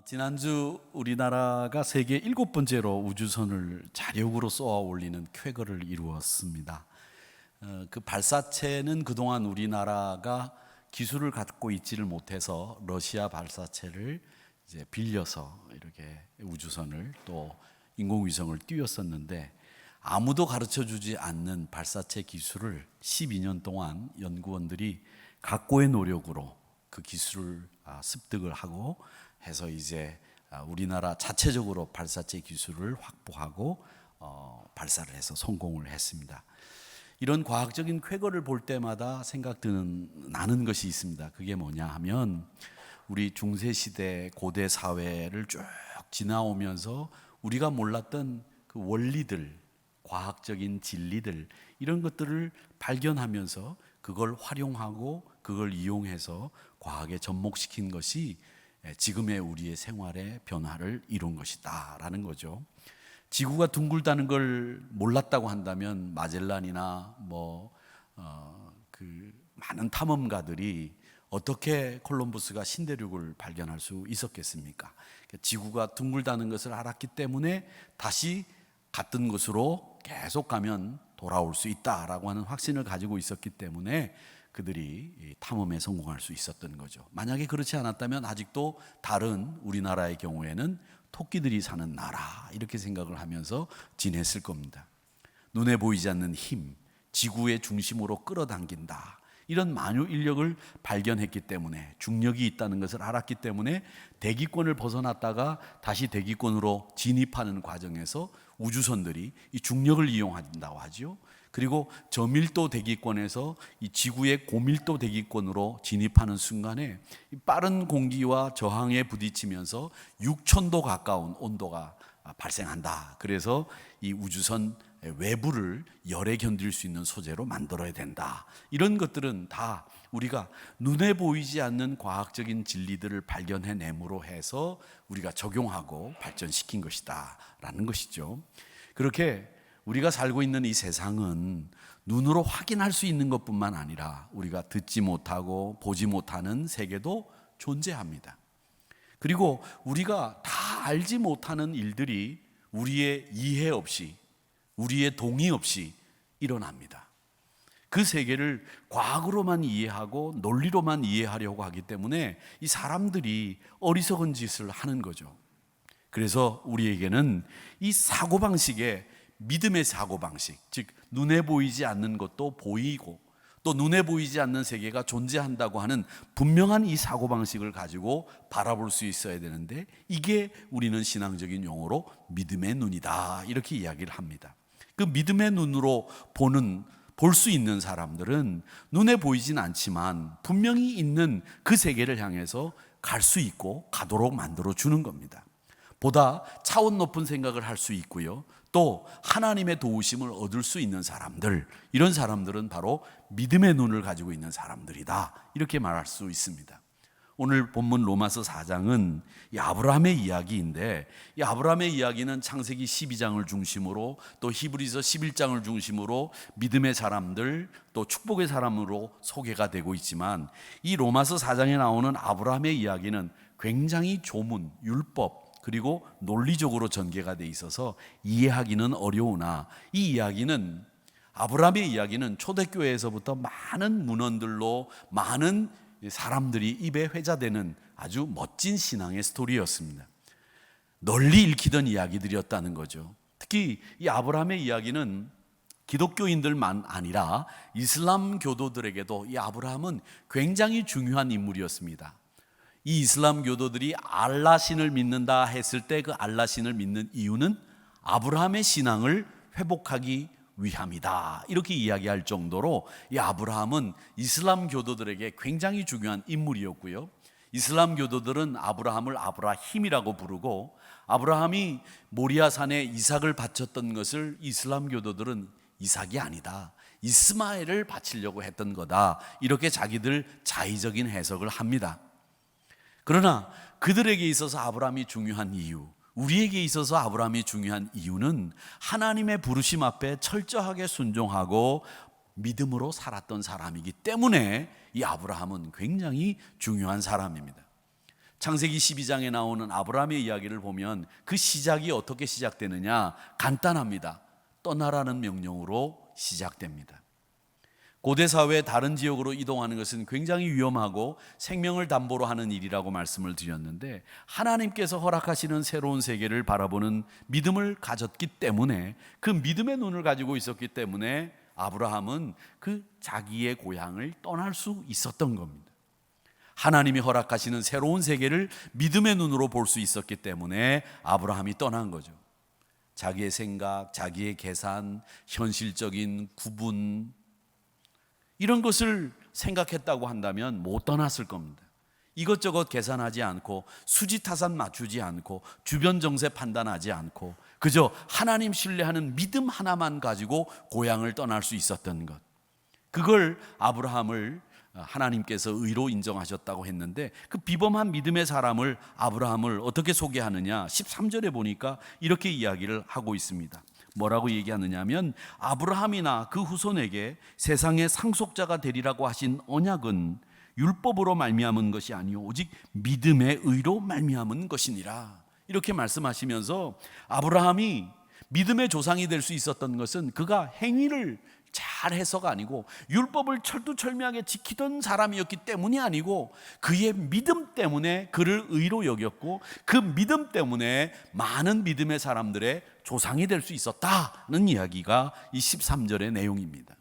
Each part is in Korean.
지난주 우리나라가 세계 7번째로 우주선을 자력으로 쏘아 올리는 쾌거를 이루었습니다. 그 발사체는 그동안 우리나라가 기술을 갖고 있지를 못해서 러시아 발사체를 이제 빌려서 이렇게 우주선을 또 인공위성을 띄웠었는데, 아무도 가르쳐 주지 않는 발사체 기술을 12년 동안 연구원들이 각고의 노력으로 그 기술을 습득을 하고 해서 이제 우리나라 자체적으로 발사체 기술을 확보하고 발사를 해서 성공을 했습니다. 이런 과학적인 쾌거를 볼 때마다 나는 것이 있습니다. 그게 뭐냐 하면, 우리 중세시대 고대 사회를 쭉 지나오면서 우리가 몰랐던 그 원리들, 과학적인 진리들, 이런 것들을 발견하면서 그걸 활용하고 그걸 이용해서 과학에 접목시킨 것이 지금의 우리의 생활의 변화를 이룬 것이다 라는 거죠. 지구가 둥글다는 걸 몰랐다고 한다면 마젤란이나 그 많은 탐험가들이 어떻게 콜럼버스가 신대륙을 발견할 수 있었겠습니까? 지구가 둥글다는 것을 알았기 때문에 다시 갔던 곳으로 계속 가면 돌아올 수 있다라고 하는 확신을 가지고 있었기 때문에 그들이 탐험에 성공할 수 있었던 거죠. 만약에 그렇지 않았다면 아직도 다른 우리나라의 경우에는 토끼들이 사는 나라, 이렇게 생각을 하면서 지냈을 겁니다. 눈에 보이지 않는 힘, 지구의 중심으로 끌어당긴다, 이런 만유 인력을 발견했기 때문에, 중력이 있다는 것을 알았기 때문에 대기권을 벗어났다가 다시 대기권으로 진입하는 과정에서 우주선들이 이 중력을 이용한다고 하죠. 그리고 저밀도 대기권에서 이 지구의 고밀도 대기권으로 진입하는 순간에 빠른 공기와 저항에 부딪히면서 6,000도 가까운 온도가 발생한다. 그래서 이 우주선 외부를 열에 견딜 수 있는 소재로 만들어야 된다. 이런 것들은 다 우리가 눈에 보이지 않는 과학적인 진리들을 발견해냄으로 해서 우리가 적용하고 발전시킨 것이다 라는 것이죠. 그렇게 우리가 살고 있는 이 세상은 눈으로 확인할 수 있는 것뿐만 아니라 우리가 듣지 못하고 보지 못하는 세계도 존재합니다. 그리고 우리가 다 알지 못하는 일들이 우리의 이해 없이, 우리의 동의 없이 일어납니다. 그 세계를 과학으로만 이해하고 논리로만 이해하려고 하기 때문에 이 사람들이 어리석은 짓을 하는 거죠. 그래서 우리에게는 이 사고방식에, 믿음의 사고방식, 즉 눈에 보이지 않는 것도 보이고 또 눈에 보이지 않는 세계가 존재한다고 하는 분명한 이 사고방식을 가지고 바라볼 수 있어야 되는데, 이게 우리는 신앙적인 용어로 믿음의 눈이다, 이렇게 이야기를 합니다. 그 믿음의 눈으로 볼 수 있는 사람들은 눈에 보이진 않지만 분명히 있는 그 세계를 향해서 갈 수 있고 가도록 만들어 주는 겁니다. 보다 차원 높은 생각을 할 수 있고요, 또 하나님의 도우심을 얻을 수 있는 사람들, 이런 사람들은 바로 믿음의 눈을 가지고 있는 사람들이다, 이렇게 말할 수 있습니다. 오늘 본문 로마서 4장은 이 아브라함의 이야기인데, 이 아브라함의 이야기는 창세기 12장을 중심으로 또 히브리서 11장을 중심으로 믿음의 사람들, 또 축복의 사람으로 소개가 되고 있지만, 이 로마서 4장에 나오는 아브라함의 이야기는 굉장히 조문, 율법, 그리고 논리적으로 전개가 돼 있어서 이해하기는 어려우나, 이 이야기는, 아브라함의 이야기는 초대교회에서부터 많은 문헌들로 많은 사람들이 입에 회자되는 아주 멋진 신앙의 스토리였습니다. 널리 읽히던 이야기들이었다는 거죠. 특히 이 아브라함의 이야기는 기독교인들만 아니라 이슬람 교도들에게도 이 아브라함은 굉장히 중요한 인물이었습니다. 이 이슬람 교도들이 알라신을 믿는다 했을 때 그 알라신을 믿는 이유는 아브라함의 신앙을 회복하기 위함이다, 이렇게 이야기할 정도로 이 아브라함은 이슬람 교도들에게 굉장히 중요한 인물이었고요. 이슬람 교도들은 아브라함을 아브라힘이라고 부르고, 아브라함이 모리아산에 이삭을 바쳤던 것을 이슬람 교도들은 이삭이 아니다, 이스마엘을 바치려고 했던 거다, 이렇게 자기들 자의적인 해석을 합니다. 그러나 그들에게 있어서 아브라함이 중요한 이유, 우리에게 있어서 아브라함이 중요한 이유는 하나님의 부르심 앞에 철저하게 순종하고 믿음으로 살았던 사람이기 때문에 이 아브라함은 굉장히 중요한 사람입니다. 창세기 12장에 나오는 아브라함의 이야기를 보면 그 시작이 어떻게 시작되느냐? 간단합니다. 떠나라는 명령으로 시작됩니다. 고대 사회의 다른 지역으로 이동하는 것은 굉장히 위험하고 생명을 담보로 하는 일이라고 말씀을 드렸는데, 하나님께서 허락하시는 새로운 세계를 바라보는 믿음을 가졌기 때문에, 그 믿음의 눈을 가지고 있었기 때문에 아브라함은 그 자기의 고향을 떠날 수 있었던 겁니다. 하나님이 허락하시는 새로운 세계를 믿음의 눈으로 볼 수 있었기 때문에 아브라함이 떠난 거죠. 자기의 생각, 자기의 계산, 현실적인 구분, 이런 것을 생각했다고 한다면 못 떠났을 겁니다. 이것저것 계산하지 않고, 수지타산 맞추지 않고, 주변 정세 판단하지 않고, 그저 하나님 신뢰하는 믿음 하나만 가지고 고향을 떠날 수 있었던 것, 그걸 아브라함을 하나님께서 의로 인정하셨다고 했는데, 그 비범한 믿음의 사람을, 아브라함을 어떻게 소개하느냐? 13절에 보니까 이렇게 이야기를 하고 있습니다. 뭐라고 얘기하느냐 하면, 아브라함이나 그 후손에게 세상의 상속자가 되리라고 하신 언약은 율법으로 말미암은 것이 아니요 오직 믿음의 의로 말미암은 것이니라. 이렇게 말씀하시면서 아브라함이 믿음의 조상이 될 수 있었던 것은 그가 행위를 잘해서가 아니고, 율법을 철두철미하게 지키던 사람이었기 때문이 아니고, 그의 믿음 때문에 그를 의로 여겼고, 그 믿음 때문에 많은 믿음의 사람들의 조상이 될 수 있었다는 이야기가 이 13절의 내용입니다.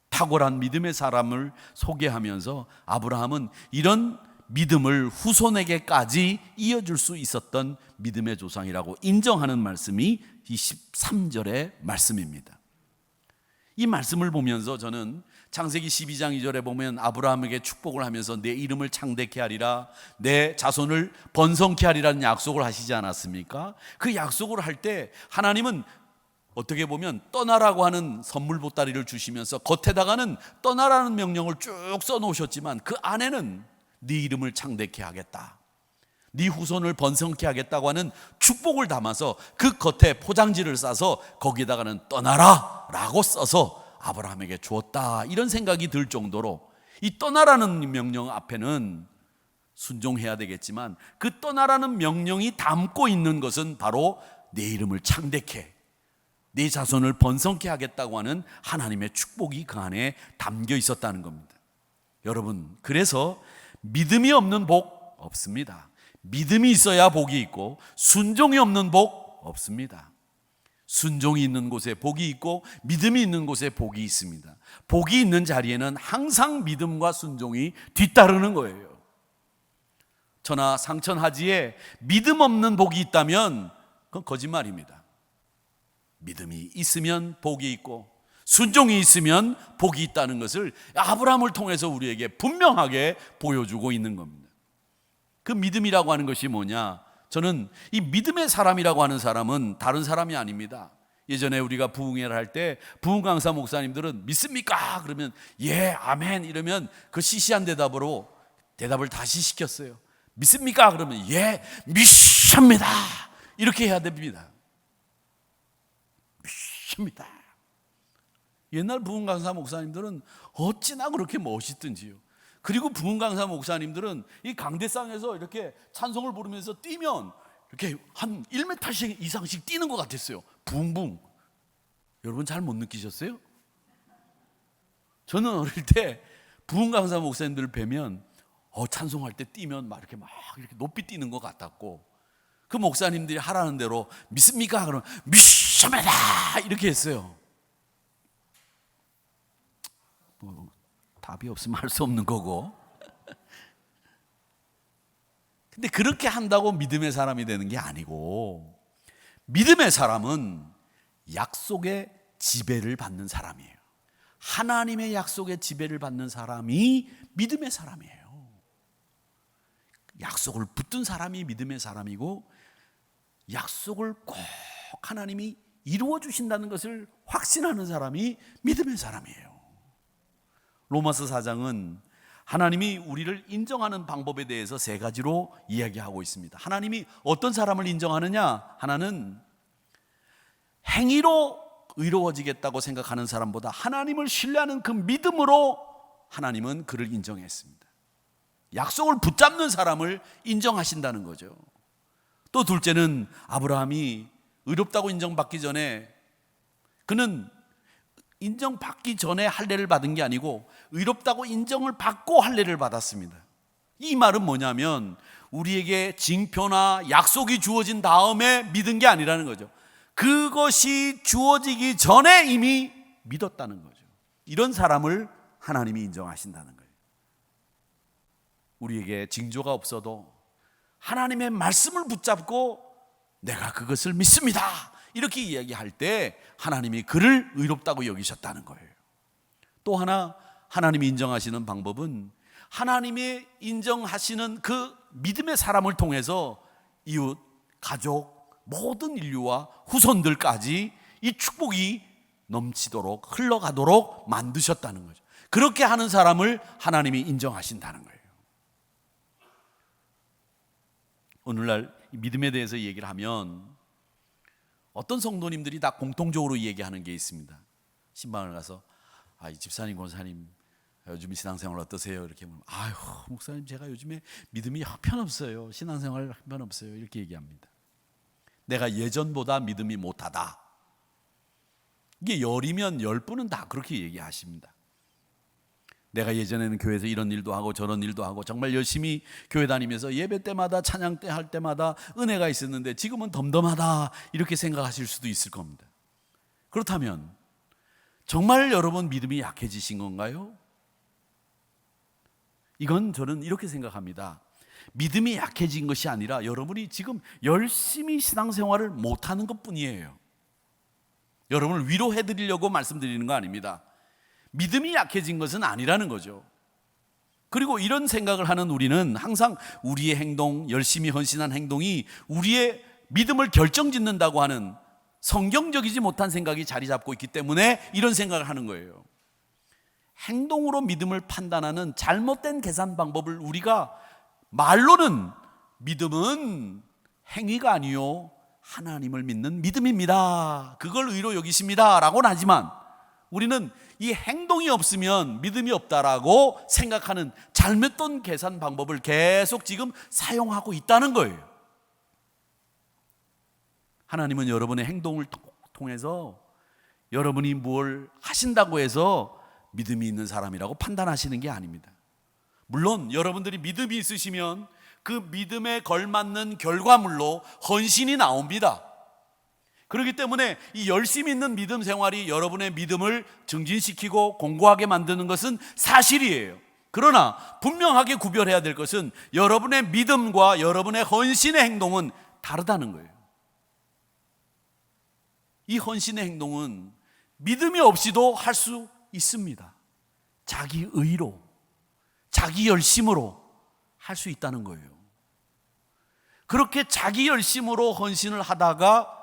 탁월한 믿음의 사람을 소개하면서 아브라함은 이런 믿음을 후손에게까지 이어줄 수 있었던 믿음의 조상이라고 인정하는 말씀이 이 13절의 말씀입니다. 이 말씀을 보면서 저는 창세기 12장 2절에 보면 아브라함에게 축복을 하면서 내 이름을 창대케 하리라, 내 자손을 번성케 하리라는 약속을 하시지 않았습니까? 그 약속을 할 때 하나님은 어떻게 보면 떠나라고 하는 선물 보따리를 주시면서 겉에다가는 떠나라는 명령을 쭉 써놓으셨지만, 그 안에는 네 이름을 창대케 하겠다, 네 후손을 번성케 하겠다고 하는 축복을 담아서 그 겉에 포장지를 싸서 거기에다가는 떠나라 라고 써서 아브라함에게 주었다, 이런 생각이 들 정도로, 이 떠나라는 명령 앞에는 순종해야 되겠지만, 그 떠나라는 명령이 담고 있는 것은 바로 내 이름을 창대케, 네 자손을 번성케 하겠다고 하는 하나님의 축복이 그 안에 담겨 있었다는 겁니다. 여러분, 그래서 믿음이 없는 복 없습니다. 믿음이 있어야 복이 있고, 순종이 없는 복 없습니다. 순종이 있는 곳에 복이 있고, 믿음이 있는 곳에 복이 있습니다. 복이 있는 자리에는 항상 믿음과 순종이 뒤따르는 거예요. 천하 상천하지에 믿음 없는 복이 있다면 그건 거짓말입니다. 믿음이 있으면 복이 있고, 순종이 있으면 복이 있다는 것을 아브라함을 통해서 우리에게 분명하게 보여주고 있는 겁니다. 그 믿음이라고 하는 것이 뭐냐? 저는 이 믿음의 사람이라고 하는 사람은 다른 사람이 아닙니다. 예전에 우리가 부흥회를 할 때 부흥 강사 목사님들은 믿습니까? 그러면 예, 아멘 이러면 그 시시한 대답으로 대답을 다시 시켰어요. 믿습니까? 그러면 예, 믿습니다. 이렇게 해야 됩니다. 믿습니다. 옛날 부흥 강사 목사님들은 어찌나 그렇게 멋있든지요. 그리고 부흥 강사 목사님들은 이 강대상에서 이렇게 찬송을 부르면서 뛰면 이렇게 한 1m 이상씩 뛰는 것 같았어요. 붕붕. 여러분 잘 못 느끼셨어요? 저는 어릴 때 부흥 강사 목사님들을 뵈면 찬송할 때 뛰면 막 이렇게 높이 뛰는 것 같았고, 그 목사님들이 하라는 대로 믿습니까? 그러면 믿습니다 이렇게 했어요. 답이 없으면 할 수 없는 거고. 근데 그렇게 한다고 믿음의 사람이 되는 게 아니고, 믿음의 사람은 약속의 지배를 받는 사람이에요. 하나님의 약속의 지배를 받는 사람이 믿음의 사람이에요. 약속을 붙든 사람이 믿음의 사람이고, 약속을 꼭 하나님이 이루어 주신다는 것을 확신하는 사람이 믿음의 사람이에요. 로마서 4장은 하나님이 우리를 인정하는 방법에 대해서 3가지로 이야기하고 있습니다. 하나님이 어떤 사람을 인정하느냐? 하나는 행위로 의로워지겠다고 생각하는 사람보다 하나님을 신뢰하는 그 믿음으로 하나님은 그를 인정했습니다. 약속을 붙잡는 사람을 인정하신다는 거죠. 또 둘째는 아브라함이 의롭다고 인정받기 전에, 그는 인정받기 전에 할례를 받은 게 아니고 의롭다고 인정을 받고 할례를 받았습니다. 이 말은 뭐냐면 우리에게 징표나 약속이 주어진 다음에 믿은 게 아니라는 거죠. 그것이 주어지기 전에 이미 믿었다는 거죠. 이런 사람을 하나님이 인정하신다는 거예요. 우리에게 징조가 없어도 하나님의 말씀을 붙잡고 내가 그것을 믿습니다, 이렇게 이야기할 때 하나님이 그를 의롭다고 여기셨다는 거예요. 또 하나 하나님이 인정하시는 방법은 하나님이 인정하시는 그 믿음의 사람을 통해서 이웃, 가족, 모든 인류와 후손들까지 이 축복이 넘치도록 흘러가도록 만드셨다는 거죠. 그렇게 하는 사람을 하나님이 인정하신다는 거예요. 오늘날 믿음에 대해서 얘기를 하면 어떤 성도님들이 다 공통적으로 얘기하는 게 있습니다. 신방을 가서 이 집사님, 권사님 요즘 신앙생활 어떠세요? 이렇게 물으면 아유 목사님 제가 요즘에 믿음이 형편없어요. 신앙생활 형편없어요. 이렇게 얘기합니다. 내가 예전보다 믿음이 못하다. 이게 열이면 10분은 다 그렇게 얘기하십니다. 내가 예전에는 교회에서 이런 일도 하고 저런 일도 하고 정말 열심히 교회 다니면서 예배 때마다 찬양 때 할 때마다 은혜가 있었는데 지금은 덤덤하다, 이렇게 생각하실 수도 있을 겁니다. 그렇다면 정말 여러분 믿음이 약해지신 건가요? 이건 저는 이렇게 생각합니다. 믿음이 약해진 것이 아니라 여러분이 지금 열심히 신앙생활을 못하는 것뿐이에요. 여러분을 위로해드리려고 말씀드리는 거 아닙니다. 믿음이 약해진 것은 아니라는 거죠. 그리고 이런 생각을 하는 우리는 항상 우리의 행동, 열심히 헌신한 행동이 우리의 믿음을 결정짓는다고 하는 성경적이지 못한 생각이 자리 잡고 있기 때문에 이런 생각을 하는 거예요. 행동으로 믿음을 판단하는 잘못된 계산 방법을 우리가 말로는 믿음은 행위가 아니요 하나님을 믿는 믿음입니다, 그걸 의로 여기십니다 라고는 하지만 우리는 이 행동이 없으면 믿음이 없다라고 생각하는 잘못된 계산 방법을 계속 지금 사용하고 있다는 거예요. 하나님은 여러분의 행동을 통해서 여러분이 뭘 하신다고 해서 믿음이 있는 사람이라고 판단하시는 게 아닙니다. 물론 여러분들이 믿음이 있으시면 그 믿음에 걸맞는 결과물로 헌신이 나옵니다. 그렇기 때문에 이 열심히 있는 믿음 생활이 여러분의 믿음을 증진시키고 공고하게 만드는 것은 사실이에요. 그러나 분명하게 구별해야 될 것은 여러분의 믿음과 여러분의 헌신의 행동은 다르다는 거예요. 이 헌신의 행동은 믿음이 없이도 할 수 있습니다. 자기 의로, 자기 열심으로 할 수 있다는 거예요. 그렇게 자기 열심으로 헌신을 하다가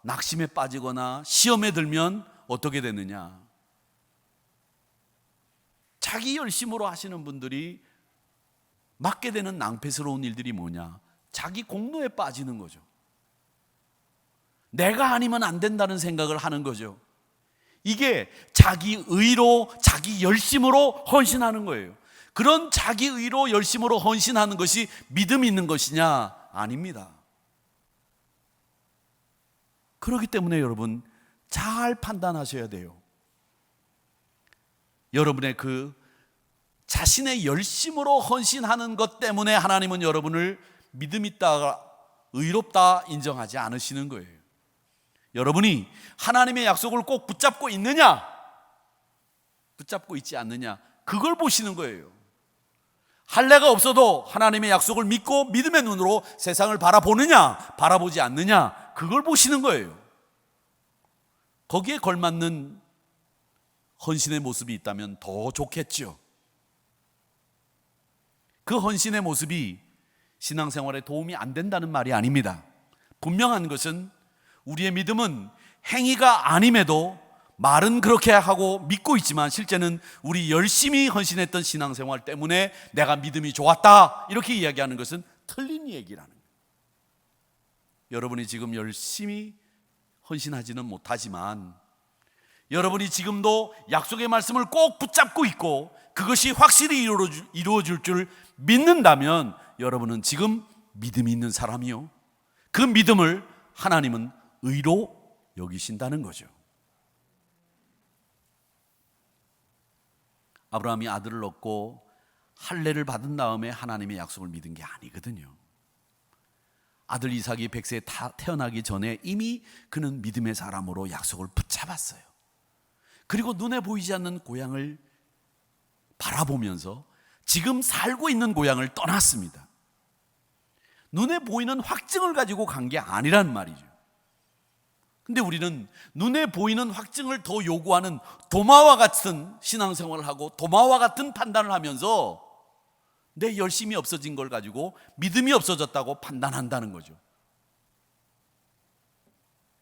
낙심에 빠지거나 시험에 들면 어떻게 되느냐? 자기 열심으로 하시는 분들이 맡게 되는 낭패스러운 일들이 뭐냐? 자기 공로에 빠지는 거죠. 내가 아니면 안 된다는 생각을 하는 거죠. 이게 자기 의로, 자기 열심으로 헌신하는 거예요. 그런 자기 의로 열심으로 헌신하는 것이 믿음이 있는 것이냐? 아닙니다. 그렇기 때문에 여러분 잘 판단하셔야 돼요. 여러분의 그 자신의 열심으로 헌신하는 것 때문에 하나님은 여러분을 믿음 있다, 의롭다 인정하지 않으시는 거예요. 여러분이 하나님의 약속을 꼭 붙잡고 있느냐, 붙잡고 있지 않느냐, 그걸 보시는 거예요. 할례가 없어도 하나님의 약속을 믿고 믿음의 눈으로 세상을 바라보느냐, 바라보지 않느냐, 그걸 보시는 거예요. 거기에 걸맞는 헌신의 모습이 있다면 더 좋겠죠. 그 헌신의 모습이 신앙생활에 도움이 안 된다는 말이 아닙니다. 분명한 것은 우리의 믿음은 행위가 아님에도 말은 그렇게 하고 믿고 있지만 실제는 우리 열심히 헌신했던 신앙생활 때문에 내가 믿음이 좋았다, 이렇게 이야기하는 것은 틀린 얘기라는 거예요. 여러분이 지금 열심히 헌신하지는 못하지만 여러분이 지금도 약속의 말씀을 꼭 붙잡고 있고 그것이 확실히 이루어질 줄 믿는다면 여러분은 지금 믿음이 있는 사람이요, 그 믿음을 하나님은 의로 여기신다는 거죠. 아브라함이 아들을 얻고 할례를 받은 다음에 하나님의 약속을 믿은 게 아니거든요. 아들 이삭이 100세에 태어나기 전에 이미 그는 믿음의 사람으로 약속을 붙잡았어요. 그리고 눈에 보이지 않는 고향을 바라보면서 지금 살고 있는 고향을 떠났습니다. 눈에 보이는 확증을 가지고 간 게 아니란 말이죠. 근데 우리는 눈에 보이는 확증을 더 요구하는 도마와 같은 신앙생활을 하고 도마와 같은 판단을 하면서 내 열심이 없어진 걸 가지고 믿음이 없어졌다고 판단한다는 거죠.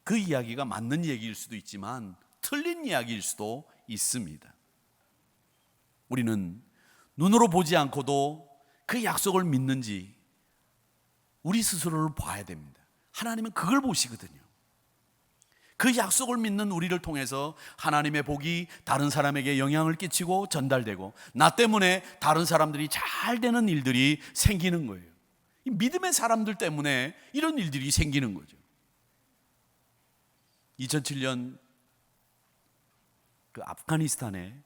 그 이야기가 맞는 얘기일 수도 있지만 틀린 이야기일 수도 있습니다. 우리는 눈으로 보지 않고도 그 약속을 믿는지 우리 스스로를 봐야 됩니다. 하나님은 그걸 보시거든요. 그 약속을 믿는 우리를 통해서 하나님의 복이 다른 사람에게 영향을 끼치고 전달되고 나 때문에 다른 사람들이 잘 되는 일들이 생기는 거예요. 이 믿음의 사람들 때문에 이런 일들이 생기는 거죠. 2007년 그 아프가니스탄에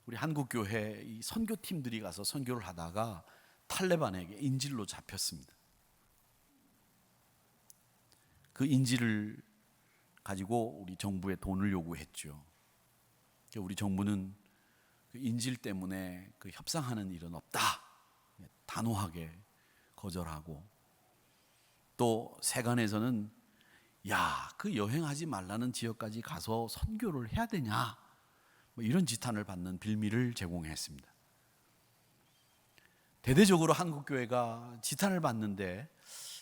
우리 한국교회 이 선교팀들이 가서 선교를 하다가 탈레반에게 인질로 잡혔습니다. 그 인질을 가지고 우리 정부에 돈을 요구했죠. 우리 정부는 그 인질 때문에 그 협상하는 일은 없다, 단호하게 거절하고, 또 세관에서는 그 여행하지 말라는 지역까지 가서 선교를 해야 되냐, 이런 지탄을 받는 빌미를 제공했습니다. 대대적으로 한국교회가 지탄을 받는데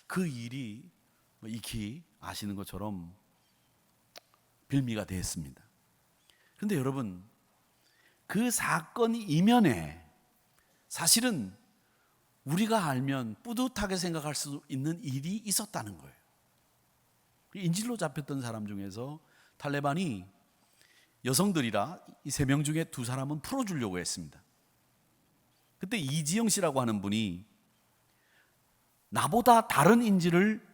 그 일이 익히 아시는 것처럼 빌미가 됐습니다. 그런데 여러분, 그 사건 이면에 사실은 우리가 알면 뿌듯하게 생각할 수 있는 일이 있었다는 거예요. 인질로 잡혔던 사람 중에서 탈레반이 여성들이라 이 3명 중에 2사람은 풀어주려고 했습니다. 그때 이지영 씨라고 하는 분이 나보다 다른 인질을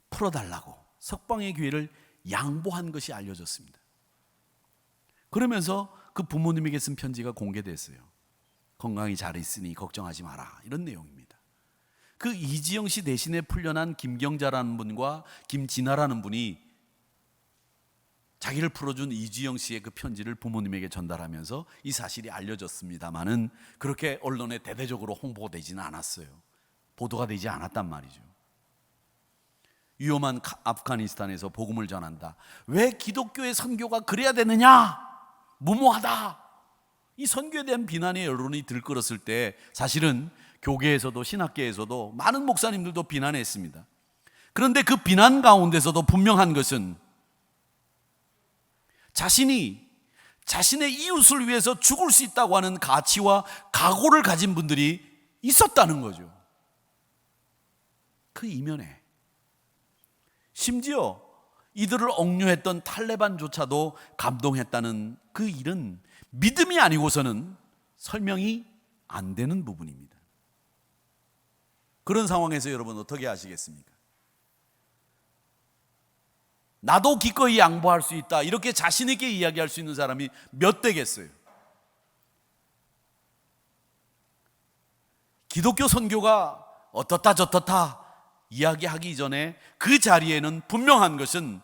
풀어달라고 석방의 기회를 양보한 것이 알려졌습니다. 그러면서 그 부모님에게 쓴 편지가 공개됐어요. 건강히 잘 있으니 걱정하지 마라, 이런 내용입니다. 그 이지영 씨 대신에 풀려난 김경자라는 분과 김진아라는 분이 자기를 풀어준 이지영 씨의 그 편지를 부모님에게 전달하면서 이 사실이 알려졌습니다마는 그렇게 언론에 대대적으로 홍보되지는 않았어요. 보도가 되지 않았단 말이죠. 위험한 아프가니스탄에서 복음을 전한다. 왜 기독교의 선교가 그래야 되느냐? 무모하다. 이 선교에 대한 비난의 여론이 들끓었을 때 사실은 교계에서도 신학계에서도 많은 목사님들도 비난했습니다. 그런데 그 비난 가운데서도 분명한 것은 자신이 자신의 이웃을 위해서 죽을 수 있다고 하는 가치와 각오를 가진 분들이 있었다는 거죠. 그 이면에 심지어 이들을 억류했던 탈레반조차도 감동했다는 그 일은 믿음이 아니고서는 설명이 안 되는 부분입니다. 그런 상황에서 여러분 어떻게 하시겠습니까? 나도 기꺼이 양보할 수 있다, 이렇게 자신 있게 이야기할 수 있는 사람이 몇 되겠어요? 기독교 선교가 어떻다 저떻다 이야기하기 전에 그 자리에는 분명한 것은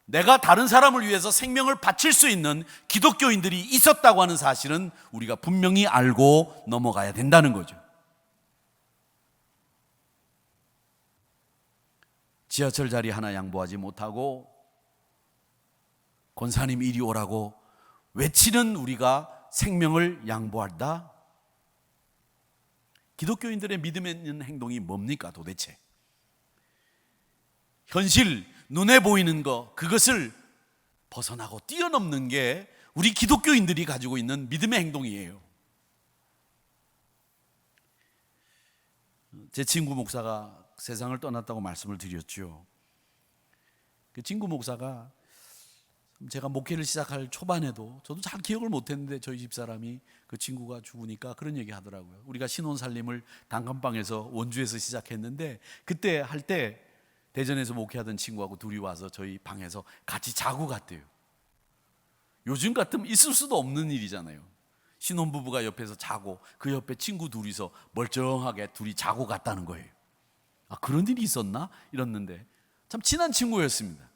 내가 다른 사람을 위해서 생명을 바칠 수 있는 기독교인들이 있었다고 하는 사실은 우리가 분명히 알고 넘어가야 된다는 거죠. 지하철 자리 하나 양보하지 못하고 권사님 이리 오라고 외치는 우리가 생명을 양보한다? 기독교인들의 믿음에 있는 행동이 뭡니까 도대체? 현실, 눈에 보이는 것, 그것을 벗어나고 뛰어넘는 게 우리 기독교인들이 가지고 있는 믿음의 행동이에요. 제 친구 목사가 세상을 떠났다고 말씀을 드렸죠. 그 친구 목사가 제가 목회를 시작할 초반에도 저도 잘 기억을 못했는데 저희 집사람이 그 친구가 죽으니까 그런 얘기 하더라고요. 우리가 신혼살림을 단칸방에서 원주에서 시작했는데 그때 할 때 대전에서 목회하던 친구하고 둘이 와서 저희 방에서 같이 자고 갔대요. 요즘 같으면 있을 수도 없는 일이잖아요. 신혼부부가 옆에서 자고 그 옆에 친구 둘이서 멀쩡하게 둘이 자고 갔다는 거예요. 아, 그런 일이 있었나? 이랬는데 참 친한 친구였습니다.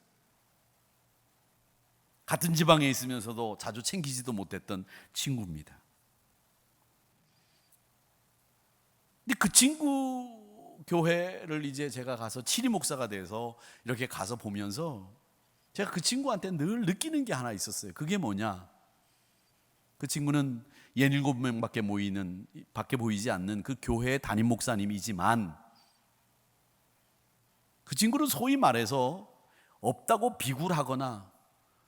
같은 지방에 있으면서도 자주 챙기지도 못했던 친구입니다. 근데 그 친구 교회를 이제 제가 가서 치리 목사가 돼서 이렇게 가서 보면서 제가 그 친구한테 늘 느끼는 게 하나 있었어요. 그게 뭐냐? 그 친구는 67명밖에 밖에 보이지 않는 그 교회의 담임 목사님이지만 그 친구는 소위 말해서 없다고 비굴하거나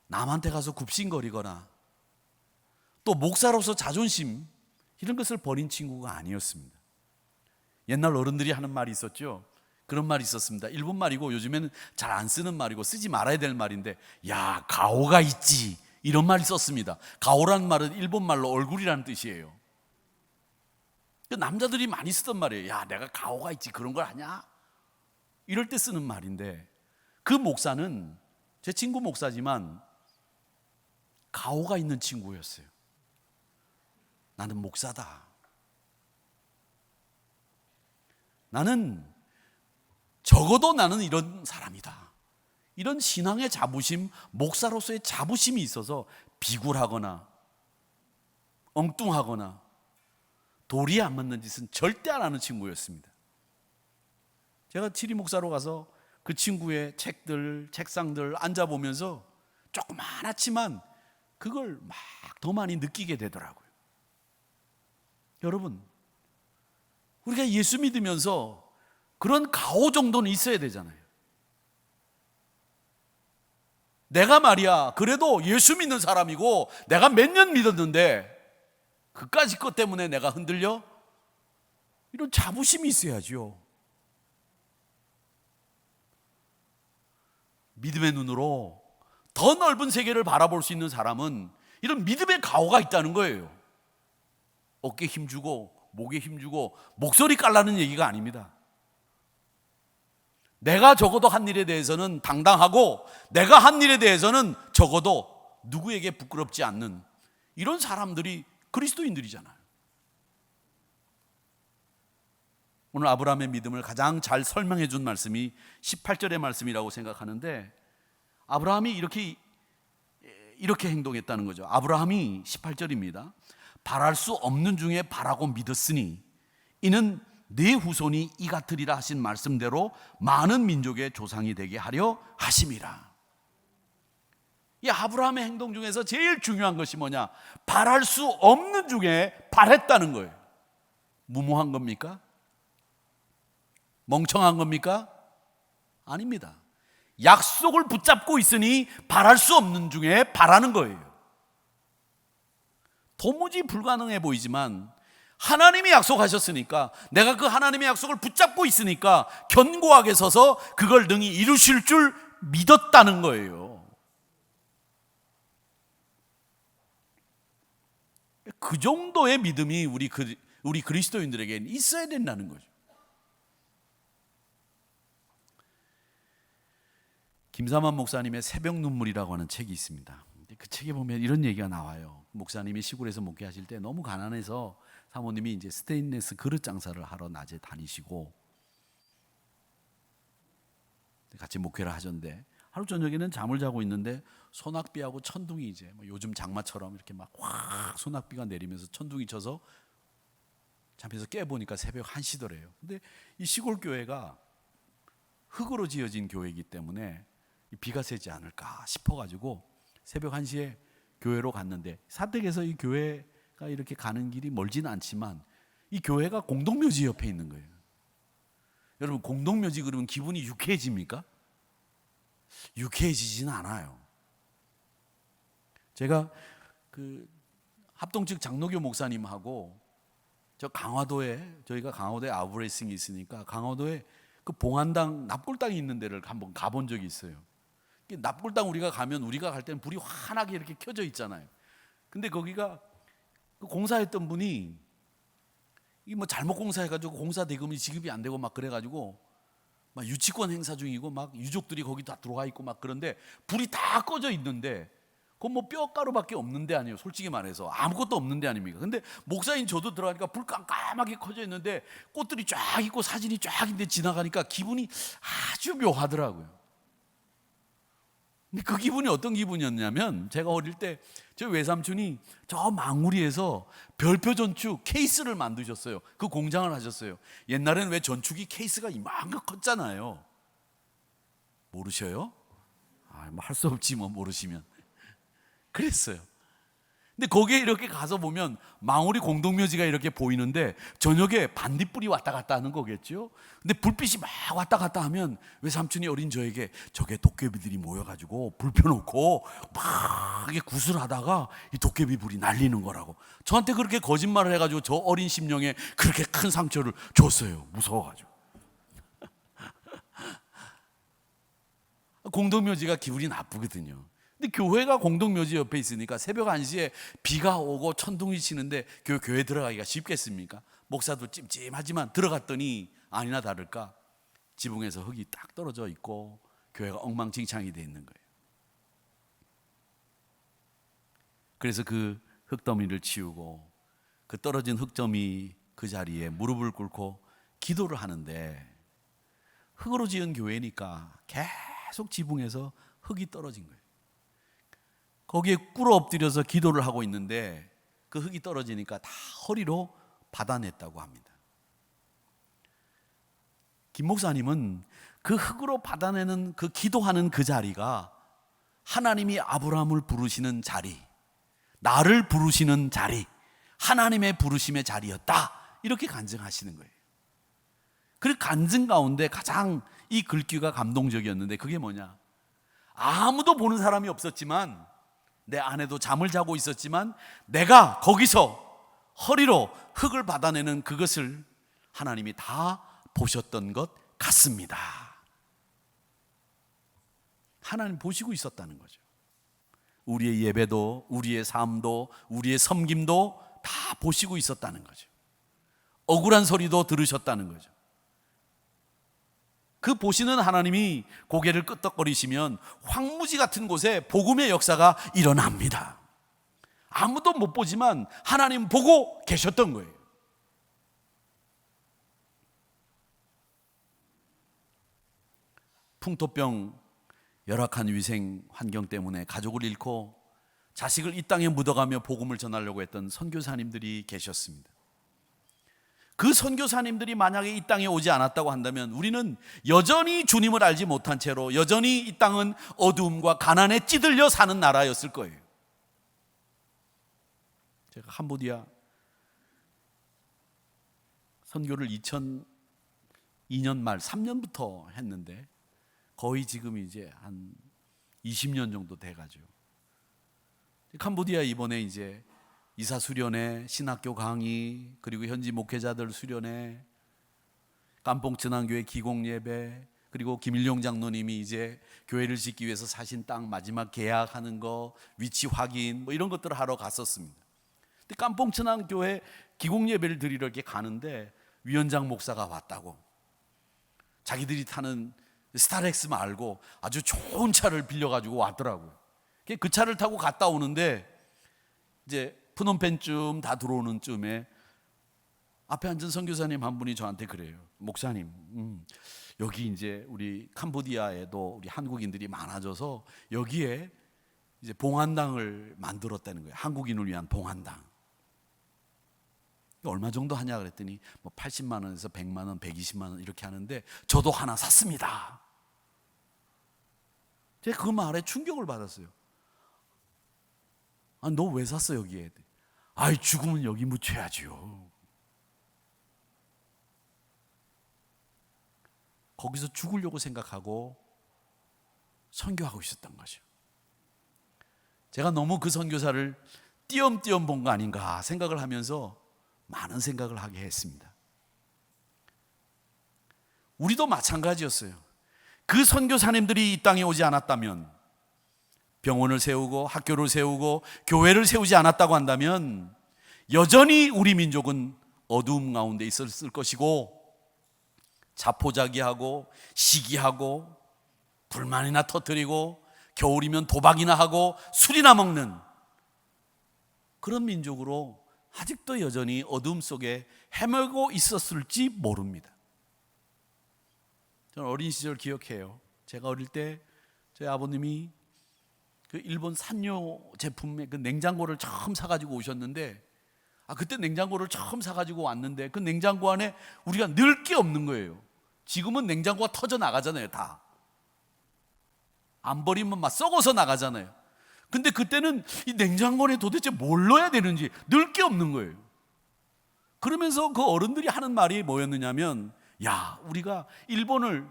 남한테 가서 굽신거리거나 또 목사로서 자존심 이런 것을 버린 친구가 아니었습니다. 옛날 어른들이 하는 말이 있었죠. 그런 말이 있었습니다. 일본 말이고 요즘에는 잘 안 쓰는 말이고 쓰지 말아야 될 말인데, 야, 가오가 있지, 이런 말이 썼습니다. 가오라는 말은 일본 말로 얼굴이라는 뜻이에요. 남자들이 많이 쓰던 말이에요. 야, 내가 가오가 있지, 그런 걸 아냐? 이럴 때 쓰는 말인데, 그 목사는 제 친구 목사지만 가오가 있는 친구였어요. 나는 목사다. 적어도 나는 이런 사람이다. 이런 신앙의 자부심, 목사로서의 자부심이 있어서 비굴하거나 엉뚱하거나 도리에 안 맞는 짓은 절대 안 하는 친구였습니다. 제가 치리 목사로 가서 그 친구의 책들, 책상들 앉아보면서 조그마하지만 그걸 막 더 많이 느끼게 되더라고요. 여러분, 우리가 예수 믿으면서 그런 가오 정도는 있어야 되잖아요. 내가 말이야 그래도 예수 믿는 사람이고 내가 몇 년 믿었는데 그까짓 것 때문에 내가 흔들려? 이런 자부심이 있어야죠. 믿음의 눈으로 더 넓은 세계를 바라볼 수 있는 사람은 이런 믿음의 가오가 있다는 거예요. 어깨 힘주고 목에 힘주고 목소리 깔라는 얘기가 아닙니다. 내가 적어도 한 일에 대해서는 당당하고 내가 한 일에 대해서는 적어도 누구에게 부끄럽지 않는 이런 사람들이 그리스도인들이잖아요. 오늘 아브라함의 믿음을 가장 잘 설명해 준 말씀이 18절의 말씀이라고 생각하는데, 아브라함이 이렇게 행동했다는 거죠. 아브라함이 18절입니다. 바랄 수 없는 중에 바라고 믿었으니 이는 네 후손이 이 같으리라 하신 말씀대로 많은 민족의 조상이 되게 하려 하심이라. 이 아브라함의 행동 중에서 제일 중요한 것이 뭐냐? 바랄 수 없는 중에 바랬다는 거예요. 무모한 겁니까? 멍청한 겁니까? 아닙니다. 약속을 붙잡고 있으니 바랄 수 없는 중에 바라는 거예요. 도무지 불가능해 보이지만 하나님이 약속하셨으니까, 내가 그 하나님의 약속을 붙잡고 있으니까 견고하게 서서 그걸 능히 이루실 줄 믿었다는 거예요. 그 정도의 믿음이 우리 그리스도인들에게는 있어야 된다는 거죠. 김사만 목사님의 새벽 눈물이라고 하는 책이 있습니다. 그 책에 보면 이런 얘기가 나와요. 목사님이 시골에서 목회하실 때 너무 가난해서 사모님이 이제 스테인리스 그릇 장사를 하러 낮에 다니시고 같이 목회를 하셨는데, 하루 저녁에는 잠을 자고 있는데 소낙비하고 천둥이 이제 요즘 장마처럼 이렇게 막 확 소낙비가 내리면서 천둥이 쳐서 잠에서 깨보니까 새벽 1시더래요. 근데 이 시골 교회가 흙으로 지어진 교회이기 때문에 비가 새지 않을까 싶어가지고 새벽 1시에 교회로 갔는데, 사택에서 이 교회가 이렇게 가는 길이 멀지는 않지만 이 교회가 공동묘지 옆에 있는 거예요. 여러분, 공동묘지 그러면 기분이 유쾌해집니까? 유쾌해지지는 않아요. 제가 그 합동 측 장로교 목사님하고 저희가 강화도에 아우레싱이 있으니까 강화도에 그 봉안당 납골당이 있는 데를 한번 가본 적이 있어요. 납골당 우리가 가면 우리가 갈 때는 불이 환하게 이렇게 켜져 있잖아요. 근데 거기가 그 공사했던 분이 이 뭐 잘못 공사해가지고 공사 대금이 지급이 안 되고 막 그래가지고 막 유치권 행사 중이고 막 유족들이 거기 다 들어와 있고 막 그런데 불이 다 꺼져 있는데 그건 뭐 뼈가루밖에 없는데 아니에요. 솔직히 말해서 아무것도 없는데 아닙니까? 근데 목사인 저도 들어가니까 불 깜깜하게 꺼져 있는데 꽃들이 쫙 있고 사진이 쫙 있는데 지나가니까 기분이 아주 묘하더라고요. 근데 그 기분이 어떤 기분이었냐면 제가 어릴 때 저 외삼촌이 저 망우리에서 별표 전축 케이스를 만드셨어요. 그 공장을 하셨어요. 옛날에는 왜 전축이 케이스가 이만큼 컸잖아요. 모르셔요? 뭐 할 수 없지 뭐 모르시면. 그랬어요. 근데 거기에 이렇게 가서 보면 망우리 공동묘지가 이렇게 보이는데 저녁에 반딧불이 왔다 갔다 하는 거겠죠. 근데 불빛이 막 왔다 갔다 하면 외삼촌이 어린 저에게 저게 도깨비들이 모여가지고 불 펴놓고 막 이게 구슬하다가 이 도깨비 불이 날리는 거라고 저한테 그렇게 거짓말을 해가지고 저 어린 심령에 그렇게 큰 상처를 줬어요. 무서워가지고. 공동묘지가 기분이 나쁘거든요. 근데 교회가 공동묘지 옆에 있으니까 새벽 1시에 비가 오고 천둥이 치는데 교회 들어가기가 쉽겠습니까? 목사도 찜찜하지만 들어갔더니 아니나 다를까 지붕에서 흙이 딱 떨어져 있고 교회가 엉망진창이 돼 있는 거예요. 그래서 그 흙더미를 치우고 그 떨어진 흙더미 그 자리에 무릎을 꿇고 기도를 하는데 흙으로 지은 교회니까 계속 지붕에서 흙이 떨어진 거예요. 거기에 꿇어 엎드려서 기도를 하고 있는데 그 흙이 떨어지니까 다 허리로 받아냈다고 합니다. 김 목사님은 그 흙으로 받아내는 그 기도하는 그 자리가 하나님이 아브라함을 부르시는 자리, 나를 부르시는 자리, 하나님의 부르심의 자리였다 이렇게 간증하시는 거예요. 그 간증 가운데 가장 이 글귀가 감동적이었는데 그게 뭐냐, 아무도 보는 사람이 없었지만 내 아내도 잠을 자고 있었지만 내가 거기서 허리로 흙을 받아내는 그것을 하나님이 다 보셨던 것 같습니다. 하나님 보시고 있었다는 거죠. 우리의 예배도 우리의 삶도 우리의 섬김도 다 보시고 있었다는 거죠. 억울한 소리도 들으셨다는 거죠. 그 보시는 하나님이 고개를 끄덕거리시면 황무지 같은 곳에 복음의 역사가 일어납니다. 아무도 못 보지만 하나님 보고 계셨던 거예요. 풍토병, 열악한 위생 환경 때문에 가족을 잃고 자식을 이 땅에 묻어가며 복음을 전하려고 했던 선교사님들이 계셨습니다. 그 선교사님들이 만약에 이 땅에 오지 않았다고 한다면 우리는 여전히 주님을 알지 못한 채로 여전히 이 땅은 어두움과 가난에 찌들려 사는 나라였을 거예요. 제가 캄보디아 선교를 2002년 말 3년부터 했는데 거의 지금 이제 한 20년 정도 돼가지고 캄보디아 이번에 이제 이사 수련회, 신학교 강의, 그리고 현지 목회자들 수련회, 깜봉 진앙교회 기공 예배, 그리고 김일용 장로님이 이제 교회를 짓기 위해서 사신 땅 마지막 계약하는 거, 위치 확인 뭐 이런 것들을 하러 갔었습니다. 근데 깜봉 진앙교회 기공 예배를 드리러 이렇게 가는데 위원장 목사가 왔다고. 자기들이 타는 스타렉스 말고 아주 좋은 차를 빌려가지고 왔더라고요. 그 차를 타고 갔다 오는데 이제 프놈펜쯤 다 들어오는 쯤에 앞에 앉은 선교사님 한 분이 저한테 그래요. 목사님, 여기 이제 우리 캄보디아에도 우리 한국인들이 많아져서 여기에 이제 봉안당을 만들었다는 거예요. 한국인을 위한 봉안당. 얼마 정도 하냐 그랬더니 뭐 80만 원에서 100만 원, 120만 원 이렇게 하는데 저도 하나 샀습니다. 제가 그 말에 충격을 받았어요. 아, 너 왜 샀어 여기에? 아이, 죽으면 여기 묻혀야지요. 거기서 죽으려고 생각하고 선교하고 있었던 거죠. 제가 너무 그 선교사를 띄엄띄엄 본 거 아닌가 생각을 하면서 많은 생각을 하게 했습니다. 우리도 마찬가지였어요. 그 선교사님들이 이 땅에 오지 않았다면 병원을 세우고 학교를 세우고 교회를 세우지 않았다고 한다면 여전히 우리 민족은 어두움 가운데 있었을 것이고, 자포자기하고 시기하고 불만이나 터뜨리고 겨울이면 도박이나 하고 술이나 먹는 그런 민족으로 아직도 여전히 어둠 속에 헤매고 있었을지 모릅니다. 저는 어린 시절 기억해요. 제가 어릴 때 저희 아버님이 그 일본 산요 제품의 그 냉장고를 처음 사가지고 오셨는데, 그때 냉장고를 처음 사가지고 왔는데 그 냉장고 안에 우리가 넣을 게 없는 거예요. 지금은 냉장고가 터져 나가잖아요. 다 안 버리면 막 썩어서 나가잖아요. 근데 그때는 이 냉장고 안에 도대체 뭘 넣어야 되는지 넣을 게 없는 거예요. 그러면서 그 어른들이 하는 말이 뭐였느냐면, 야, 우리가 일본을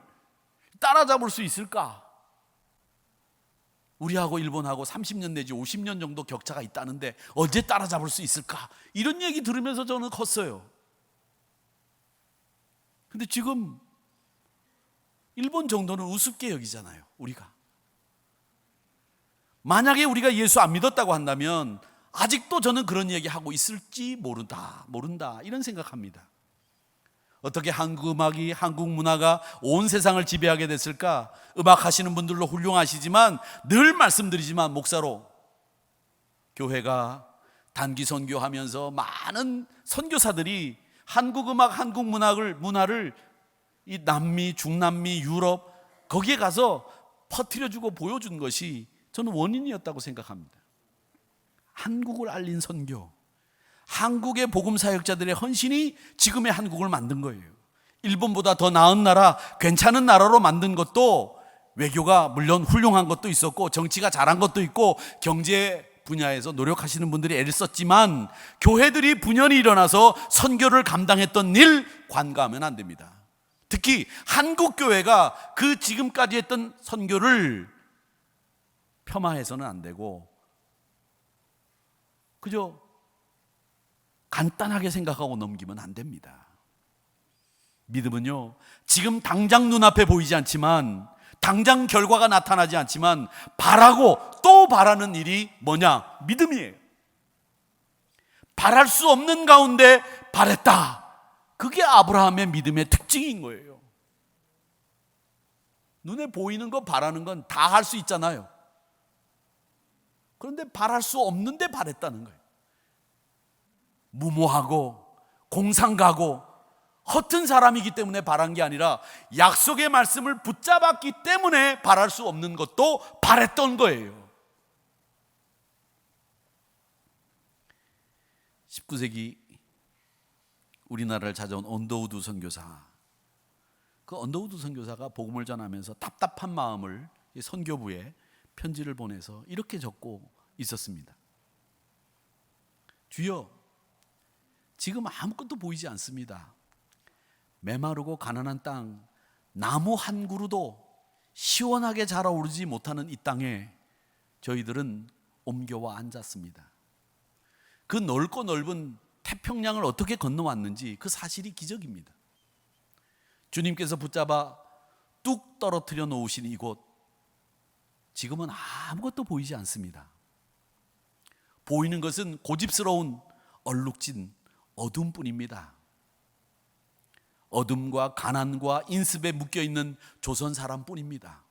따라잡을 수 있을까? 우리하고 일본하고 30년 내지 50년 정도 격차가 있다는데 언제 따라잡을 수 있을까? 이런 얘기 들으면서 저는 컸어요. 근데 지금 일본 정도는 우습게 여기잖아요, 우리가. 만약에 우리가 예수 안 믿었다고 한다면 아직도 저는 그런 얘기 하고 있을지 모른다 이런 생각합니다. 어떻게 한국 음악이, 한국 문화가 온 세상을 지배하게 됐을까? 음악 하시는 분들도 훌륭하시지만 늘 말씀드리지만 목사로 교회가 단기 선교하면서 많은 선교사들이 한국 음악, 한국 문화를 이 남미, 중남미, 유럽 거기에 가서 퍼뜨려주고 보여준 것이 저는 원인이었다고 생각합니다. 한국을 알린 선교, 한국의 복음 사역자들의 헌신이 지금의 한국을 만든 거예요. 일본보다 더 나은 나라, 괜찮은 나라로 만든 것도 외교가 물론 훌륭한 것도 있었고 정치가 잘한 것도 있고 경제 분야에서 노력하시는 분들이 애를 썼지만 교회들이 분연히 일어나서 선교를 감당했던 일 관가하면 안 됩니다. 특히 한국 교회가 그 지금까지 했던 선교를 폄하해서는 안 되고 그저 간단하게 생각하고 넘기면 안 됩니다. 믿음은요, 지금 당장 눈앞에 보이지 않지만, 당장 결과가 나타나지 않지만 바라고 또 바라는 일이 뭐냐? 믿음이에요. 바랄 수 없는 가운데 바랬다. 그게 아브라함의 믿음의 특징인 거예요. 눈에 보이는 거 바라는 건 다 할 수 있잖아요. 그런데 바랄 수 없는데 바랬다는 거예요. 무모하고 공상가고 허튼 사람이기 때문에 바란 게 아니라 약속의 말씀을 붙잡았기 때문에 바랄 수 없는 것도 바랬던 거예요. 19세기 우리나라를 찾아온 언더우드 선교사, 그 언더우드 선교사가 복음을 전하면서 답답한 마음을 선교부에 편지를 보내서 이렇게 적고 있었습니다. 주여, 지금 아무것도 보이지 않습니다. 메마르고 가난한 땅, 나무 한 그루도 시원하게 자라오르지 못하는 이 땅에 저희들은 옮겨와 앉았습니다. 그 넓고 넓은 태평양을 어떻게 건너왔는지 그 사실이 기적입니다. 주님께서 붙잡아 뚝 떨어뜨려 놓으신 이곳, 지금은 아무것도 보이지 않습니다. 보이는 것은 고집스러운 얼룩진 어둠뿐입니다. 어둠과 가난과 인습에 묶여있는 조선 사람뿐입니다.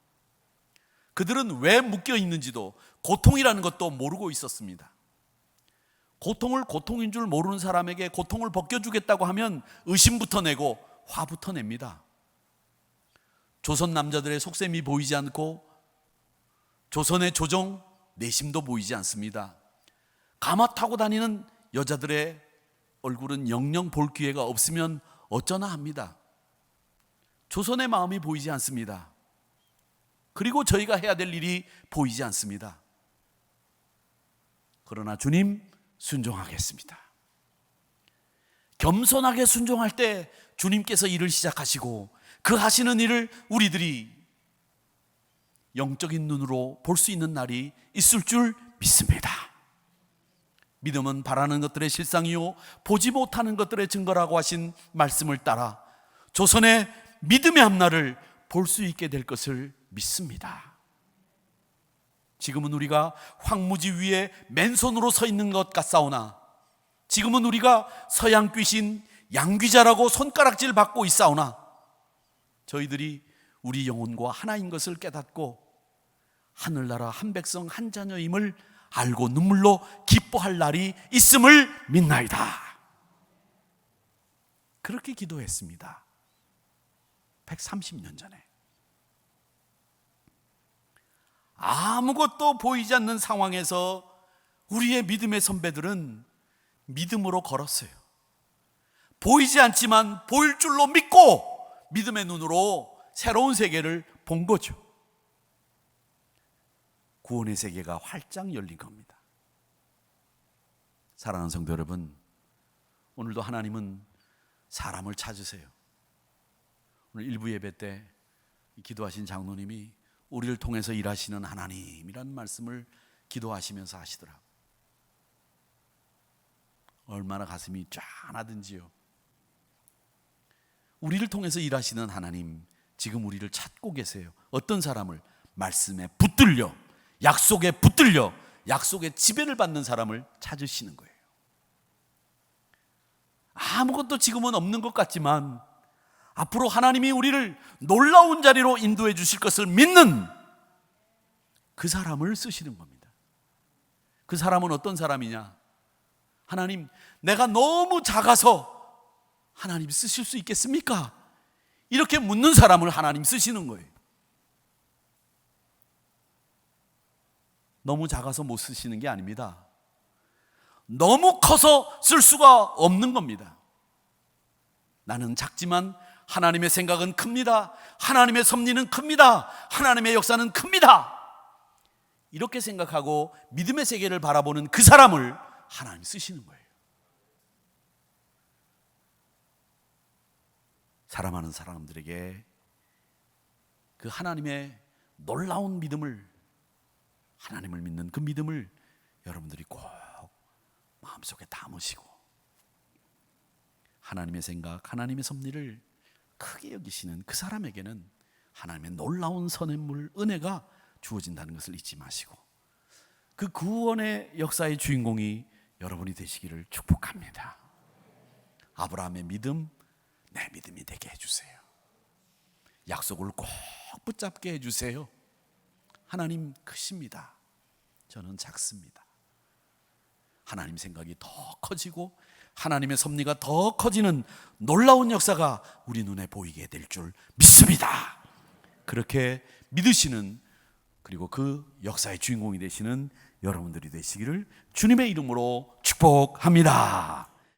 그들은 왜 묶여있는지도 고통이라는 것도 모르고 있었습니다. 고통을 고통인 줄 모르는 사람에게 고통을 벗겨주겠다고 하면 의심부터 내고 화부터 냅니다. 조선 남자들의 속셈이 보이지 않고 조선의 조정 내심도 보이지 않습니다. 가마 타고 다니는 여자들의 얼굴은 영영 볼 기회가 없으면 어쩌나 합니다. 조선의 마음이 보이지 않습니다. 그리고 저희가 해야 될 일이 보이지 않습니다. 그러나 주님, 순종하겠습니다. 겸손하게 순종할 때 주님께서 일을 시작하시고 그 하시는 일을 우리들이 영적인 눈으로 볼 수 있는 날이 있을 줄 믿습니다. 믿음은 바라는 것들의 실상이요 보지 못하는 것들의 증거라고 하신 말씀을 따라 조선의 믿음의 앞날을 볼 수 있게 될 것을 믿습니다. 지금은 우리가 황무지 위에 맨손으로 서 있는 것 같사오나, 지금은 우리가 서양 귀신 양귀자라고 손가락질 받고 있사오나, 저희들이 우리 영혼과 하나인 것을 깨닫고 하늘나라 한 백성 한 자녀임을 알고 눈물로 기뻐할 날이 있음을 믿나이다. 그렇게 기도했습니다. 130년 전에. 아무것도 보이지 않는 상황에서 우리의 믿음의 선배들은 믿음으로 걸었어요. 보이지 않지만 보일 줄로 믿고 믿음의 눈으로 새로운 세계를 본 거죠. 구원의 세계가 활짝 열린 겁니다. 사랑하는 성도 여러분, 오늘도 하나님은 사람을 찾으세요. 오늘 일부 예배 때 기도하신 장로님이 우리를 통해서 일하시는 하나님이라는 말씀을 기도하시면서 하시더라고요. 얼마나 가슴이 짠하든지요. 우리를 통해서 일하시는 하나님, 지금 우리를 찾고 계세요. 어떤 사람을? 말씀에 붙들려, 약속에 붙들려, 약속의 지배를 받는 사람을 찾으시는 거예요. 아무것도 지금은 없는 것 같지만 앞으로 하나님이 우리를 놀라운 자리로 인도해 주실 것을 믿는 그 사람을 쓰시는 겁니다. 그 사람은 어떤 사람이냐? 하나님, 내가 너무 작아서 하나님 쓰실 수 있겠습니까? 이렇게 묻는 사람을 하나님 쓰시는 거예요. 너무 작아서 못 쓰시는 게 아닙니다. 너무 커서 쓸 수가 없는 겁니다. 나는 작지만 하나님의 생각은 큽니다. 하나님의 섭리는 큽니다. 하나님의 역사는 큽니다. 이렇게 생각하고 믿음의 세계를 바라보는 그 사람을 하나님 쓰시는 거예요. 사랑하는 사람들에게 그 하나님의 놀라운 믿음을, 하나님을 믿는 그 믿음을 여러분들이 꼭 마음속에 담으시고 하나님의 생각, 하나님의 섭리를 크게 여기시는 그 사람에게는 하나님의 놀라운 선물, 은혜가 주어진다는 것을 잊지 마시고 그 구원의 역사의 주인공이 여러분이 되시기를 축복합니다. 아브라함의 믿음, 내 믿음이 되게 해주세요. 약속을 꼭 붙잡게 해주세요. 하나님 크십니다. 저는 작습니다. 하나님 생각이 더 커지고 하나님의 섭리가 더 커지는 놀라운 역사가 우리 눈에 보이게 될 줄 믿습니다. 그렇게 믿으시는, 그리고 그 역사의 주인공이 되시는 여러분들이 되시기를 주님의 이름으로 축복합니다.